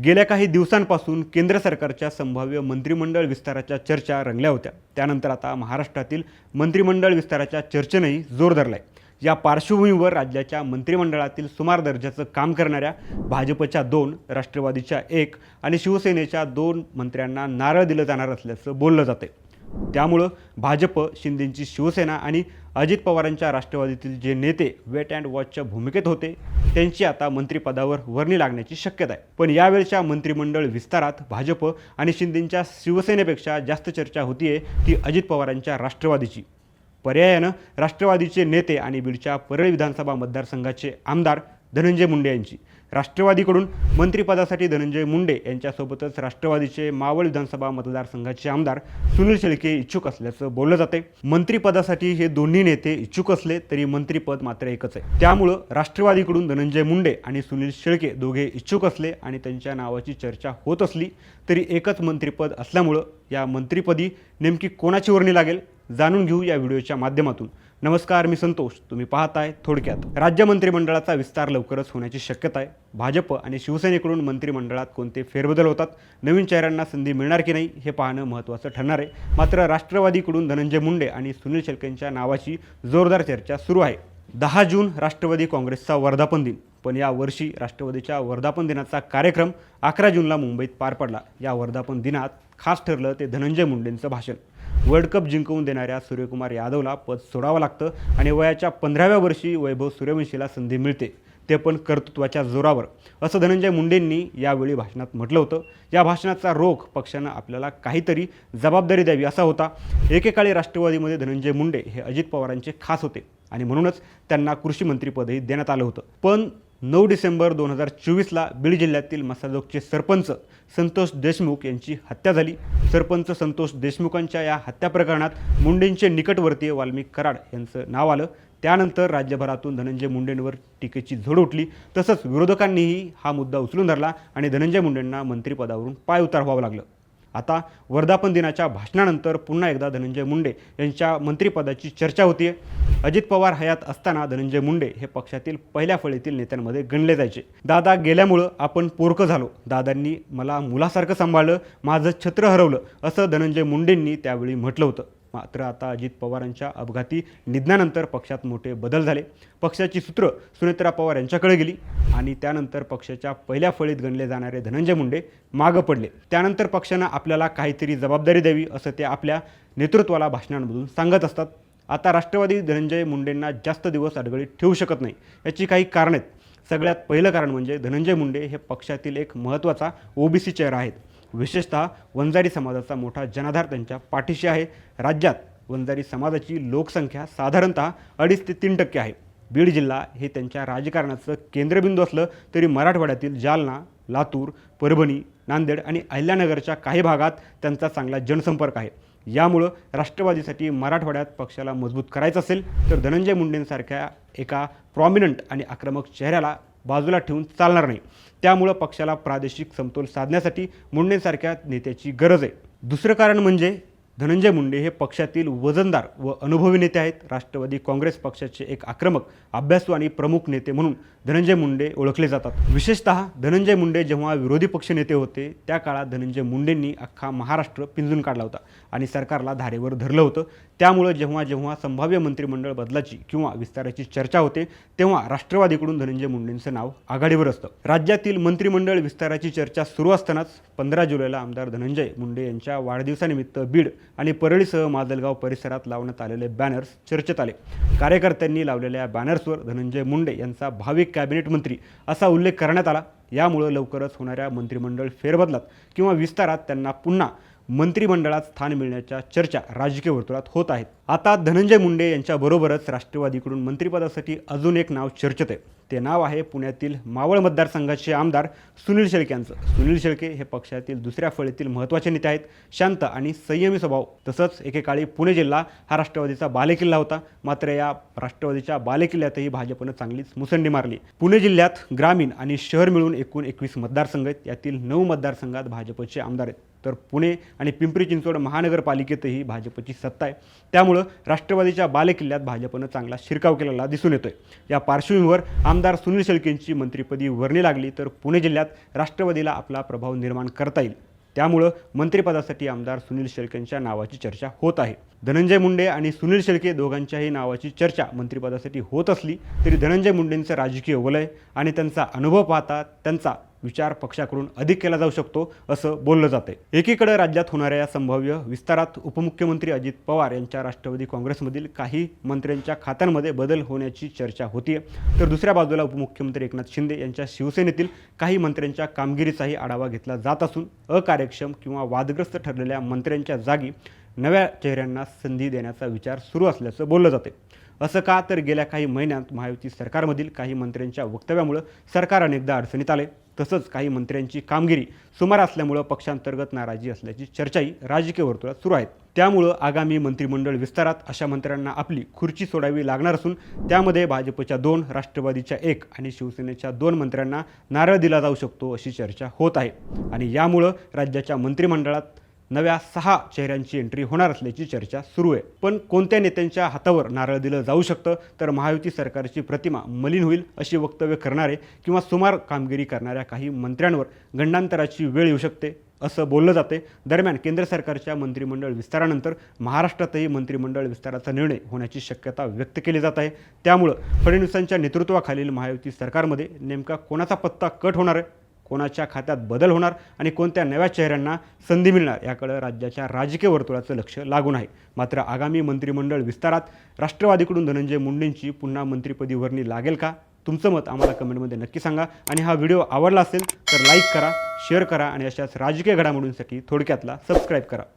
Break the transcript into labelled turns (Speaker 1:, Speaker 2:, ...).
Speaker 1: गेल्या काही दिवसांपासून केंद्र सरकारच्या संभाव्य मंत्रिमंडळ विस्ताराच्या चर्चा रंगल्या होत्या। त्यानंतर आता महाराष्ट्रातील मंत्रिमंडळ विस्ताराच्या चर्चेनेही जोर धरलाय। या पार्श्वभूमीवर राज्याच्या मंत्रिमंडळातील सुमार दर्जाचं काम करणाऱ्या भाजपच्या 2, राष्ट्रवादीच्या 1 आणि शिवसेनेच्या 2 मंत्र्यांना नारळ दिलं जाणार असल्याचं बोललं जाते। त्यामुळे भाजप, शिंदेंची शिवसेना आणि अजित पवारांच्या राष्ट्रवादीतील जे नेते वेट अँड वॉचच्या भूमिकेत होते त्यांची आता मंत्रिपदावर वर्णी लागण्याची शक्यता आहे। पण यावेळच्या मंत्रिमंडळ विस्तारात भाजप आणि शिंदेंच्या शिवसेनेपेक्षा जास्त चर्चा होतीये ती अजित पवारांच्या राष्ट्रवादीची। पर्यायानं राष्ट्रवादीचे नेते आणि बीडच्या परळी विधानसभा मतदारसंघाचे आमदार धनंजय मुंडे यांची राष्ट्रवादीकडून मंत्रिपदासाठी धनंजय मुंडे यांच्यासोबतच राष्ट्रवादीचे मावळ विधानसभा मतदारसंघाचे आमदार सुनील शेळके इच्छुक असल्याचं बोललं जाते। मंत्रिपदासाठी हे दोन्ही नेते इच्छुक असले तरी मंत्रिपद मात्र एकच आहे। त्यामुळे राष्ट्रवादीकडून धनंजय मुंडे आणि सुनील शेळके दोघे इच्छुक असले आणि त्यांच्या नावाची चर्चा होत असली तरी एकच मंत्रिपद असल्यामुळे या मंत्रिपदी नेमकी कोणाची वर्णी लागेल जाणून घेऊ या व्हिडिओच्या माध्यमातून। नमस्कार, मी संतोष, तुम्ही पाहताय थोडक्यात। राज्य मंत्रिमंडळाचा विस्तार लवकरच होण्याची शक्यता आहे। भाजप आणि शिवसेनेकडून मंत्रिमंडळात कोणते फेरबदल होतात, नवीन चेहऱ्यांना संधी मिळणार की नाही हे पाहणं महत्त्वाचं ठरणार आहे। मात्र राष्ट्रवादीकडून धनंजय मुंडे आणि सुनील शेळकेंच्या नावाची जोरदार चर्चा सुरू आहे। 10 जून राष्ट्रवादी काँग्रेसचा वर्धापन दिन, पण या वर्षी राष्ट्रवादीच्या वर्धापन दिनाचा कार्यक्रम 11 जूनला मुंबईत पार पडला। या वर्धापन दिनात खास ठरलं ते धनंजय मुंडेंचं भाषण। वर्ल्ड कप जिंकवून देणाऱ्या सूर्यकुमार यादवला पद सोडावं लागतं आणि वयाच्या 15व्या वर्षी वैभव सूर्यवंशीला संधी मिळते, ते पण कर्तृत्वाच्या जोरावर, असं धनंजय मुंडेंनी यावेळी भाषणात म्हटलं होतं। या भाषणाचा रोख पक्षानं आपल्याला काहीतरी जबाबदारी द्यावी असा होता। एकेकाळी राष्ट्रवादीमध्ये धनंजय मुंडे हे अजित पवारांचे खास होते आणि म्हणूनच त्यांना कृषी मंत्रिपदही देण्यात आलं होतं। पण 9 डिसेंबर 2024ला बीड जिल्ह्यातील मसाजोगचे सरपंच संतोष देशमुख यांची हत्या झाली। सरपंच संतोष देशमुखांच्या या हत्या प्रकरणात मुंडेंचे निकटवर्तीय वाल्मिक कराड यांचं नाव आलं। त्यानंतर राज्यभरातून धनंजय मुंडेंवर टीकेची झोड उठली। तसंच विरोधकांनीही हा मुद्दा उचलून धरला आणि धनंजय मुंडेंना मंत्रिपदावरून पायउतार व्हावं लागलं। आता वर्धापन दिनाच्या भाषणानंतर पुन्हा एकदा धनंजय मुंडे यांच्या मंत्रिपदाची चर्चा होतीये। अजित पवार हयात असताना धनंजय मुंडे हे पक्षातील पहिल्या फळीतील नेत्यांमध्ये गणले जायचे। दादा गेल्यामुळं आपण पोरकं झालो, दादांनी मला मुलासारखं सांभाळलं, माझं छत्र हरवलं, असं धनंजय मुंडेंनी त्यावेळी म्हटलं होतं। मात्र आता अजित पवारांच्या अपघाती निधनानंतर पक्षात मोठे बदल झाले। पक्षाची सूत्र सुनेत्रा पवार यांच्याकडे गेली आणि त्यानंतर पक्षाच्या पहिल्या फळीत गणले जाणारे धनंजय मुंडे मागं पडले। त्यानंतर पक्षानं आपल्याला काहीतरी जबाबदारी द्यावी असं ते आपल्या नेतृत्वाला भाषणांमधून सांगत असतात। आता राष्ट्रवादी धनंजय मुंडेंना जास्त दिवस अडगळीत ठेवू शकत नाही। याची काही कारणं आहेत। सगळ्यात पहिलं कारण म्हणजे धनंजय मुंडे हे पक्षातील एक महत्त्वाचा ओबीसी चेहरा आहेत। विशेषतः वंजारी समाजाचा मोठा जनाधार त्यांच्या पाठीशी आहे। राज्यात वंजारी समाजाची लोकसंख्या साधारणतः 2.5 ते 3% आहे। बीड जिल्हा हे त्यांच्या राजकारणाचं केंद्रबिंदू असलं तरी मराठवाड्यातील जालना, लातूर, परभणी, नांदेड आणि अहिल्यानगरच्या काही भागात त्यांचा चांगला जनसंपर्क आहे। यामुळं राष्ट्रवादीसाठी मराठवाड्यात पक्षाला मजबूत करायचं असेल तर धनंजय मुंडेंसारख्या एका प्रॉमिनंट आणि आक्रमक चेहऱ्याला बाजूला ठेवून चालणार नाही। त्यामुळं पक्षाला प्रादेशिक समतोल साधण्यासाठी मुंडेंसारख्या नेत्याची गरज आहे। दुसरं कारण म्हणजे धनंजय मुंडे हे पक्षातील वजनदार व अनुभवी नेते आहेत। राष्ट्रवादी काँग्रेस पक्षाचे एक आक्रमक, अभ्यासू आणि प्रमुख नेते म्हणून धनंजय मुंडे ओळखले जातात। विशेषतः धनंजय मुंडे जेव्हा विरोधी पक्षनेते होते त्या काळात धनंजय मुंडेंनी अख्खा महाराष्ट्र पिंजून काढला होता आणि सरकारला धारेवर धरलं होतं। त्यामुळे जेव्हा जेव्हा संभाव्य मंत्रिमंडळ बदलाची किंवा विस्ताराची चर्चा होते तेव्हा राष्ट्रवादीकडून धनंजय मुंडेंचं नाव आघाडीवर असतं। राज्यातील मंत्रिमंडळ विस्ताराची चर्चा सुरू असतानाच 15 जुलैला आमदार धनंजय मुंडे यांच्या वाढदिवसानिमित्त बीड आणि परळीसह माजलगाव परिसरात लावण्यात आलेले बॅनर्स चर्चेत आले। कार्यकर्त्यांनी लावलेल्या बॅनर्सवर धनंजय मुंडे यांचा भावी कॅबिनेट मंत्री असा उल्लेख करण्यात आला। यामुळे लवकरच होणाऱ्या मंत्रिमंडळ फेरबदलात किंवा विस्तारात त्यांना पुन्हा मंत्रिमंडळात स्थान मिळण्याच्या चर्चा राजकीय वर्तुळात होत आहेत। आता धनंजय मुंडे यांच्याबरोबरच राष्ट्रवादीकडून मंत्रिपदासाठी अजून एक नाव चर्चेत आहे। ते नाव आहे पुण्यातील मावळ मतदारसंघाचे आमदार सुनील शेळके यांचं। सुनील शेळके हे पक्षातील दुसऱ्या फळीतील महत्त्वाचे नेते आहेत। शांत आणि संयमी स्वभाव, तसंच एकेकाळी पुणे जिल्हा हा राष्ट्रवादीचा बालेकिल्ला होता। मात्र या राष्ट्रवादीच्या बालेकिल्ल्यातही भाजपनं चांगलीच मुसंडी मारली। पुणे जिल्ह्यात ग्रामीण आणि शहर मिळून एकूण 21 मतदारसंघ आहेत। यातील 9 मतदारसंघात भाजपचे आमदार आहेत। तर पुणे आणि पिंपरी चिंचवड महानगरपालिकेतही भाजपची सत्ता आहे. त्यामुळं राष्ट्रवादीच्या बालेकिल्ल्यात भाजपनं चांगला शिरकाव केलेला दिसून येतोय. या पार्श्वभूमीवर आमदार सुनील शेळकेंची मंत्रिपदी वर्णी लागली तर पुणे जिल्ह्यात राष्ट्रवादीला आपला प्रभाव निर्माण करता येईल. त्यामुळं मंत्रिपदासाठी आमदार सुनील शेळकेंच्या नावाची चर्चा होत आहे. धनंजय मुंडे आणि सुनील शेळके दोघांच्याही नावाची चर्चा मंत्रिपदासाठी होत असली तरी धनंजय मुंडेंचं राजकीय वलय आणि त्यांचा अनुभव पाहता त्यांचा विचार पक्षाकडून अधिक केला जाऊ शकतो असं बोललं जाते. एकीकडे राज्यात होणाऱ्या या संभाव्य विस्तारात उपमुख्यमंत्री अजित पवार यांच्या राष्ट्रवादी काँग्रेसमधील काही मंत्र्यांच्या खात्यांमध्ये बदल होण्याची चर्चा होतीये, तर दुसऱ्या बाजूला उपमुख्यमंत्री एकनाथ शिंदे यांच्या शिवसेनेतील काही मंत्र्यांच्या कामगिरीचाही आढावा घेतला जात असून अकार्यक्षम किंवा वादग्रस्त ठरलेल्या मंत्र्यांच्या जागी नव्या चेहऱ्यांना संधी देण्याचा विचार सुरू असल्याचं बोललं जाते. असं का तर गेल्या काही महिन्यात महायुती सरकारमधील काही मंत्र्यांच्या वक्तव्यामुळे सरकार अनेकदा अडचणीत आले. तसंच काही मंत्र्यांची कामगिरी सुमार असल्यामुळं पक्षांतर्गत नाराजी असल्याची चर्चाही राजकीय वर्तुळात सुरू आहेत. त्यामुळं आगामी मंत्रिमंडळ विस्तारात अशा मंत्र्यांना आपली खुर्ची सोडावी लागणार असून त्यामध्ये भाजपच्या 2, राष्ट्रवादीच्या 1 आणि शिवसेनेच्या 2 मंत्र्यांना नारळ दिला जाऊ शकतो अशी चर्चा होत आहे. आणि यामुळं राज्याच्या मंत्रिमंडळात नव्या 6 चेहऱ्यांची एंट्री होणार असल्याची चर्चा सुरू आहे. पण कोणत्या नेत्यांच्या हातावर नारळ दिलं जाऊ शकतं तर महायुती सरकारची प्रतिमा मलिन होईल अशी वक्तव्य करणारे किंवा सुमार कामगिरी करणाऱ्या काही मंत्र्यांवर गंडांतराची वेळ येऊ शकते असं बोललं जाते. दरम्यान केंद्र सरकारच्या मंत्रिमंडळ विस्तारानंतर महाराष्ट्रातही मंत्रिमंडळ विस्ताराचा निर्णय होण्याची शक्यता व्यक्त केली जात आहे. त्यामुळं फडणवीसांच्या नेतृत्वाखालील महायुती सरकारमध्ये नेमका कोणाचा पत्ता कट होणार आहे, कोणाच्या खात्यात बदल होणार आणि कोणत्या नव्या चेहऱ्यांना संधी मिळणार याकडे राज्याच्या राजकीय वर्तुळाचं लक्ष लागून आहे. मात्र आगामी मंत्रिमंडळ विस्तारात राष्ट्रवादीकडून धनंजय मुंडेंची पुन्हा मंत्रिपदी वर्णी लागेल का? तुमचं मत आम्हाला कमेंटमध्ये नक्की सांगा आणि हा व्हिडिओ आवडला असेल तर लाईक करा, शेअर करा आणि अशाच राजकीय घडामोडींसाठी थोडक्यातला सबस्क्राईब करा.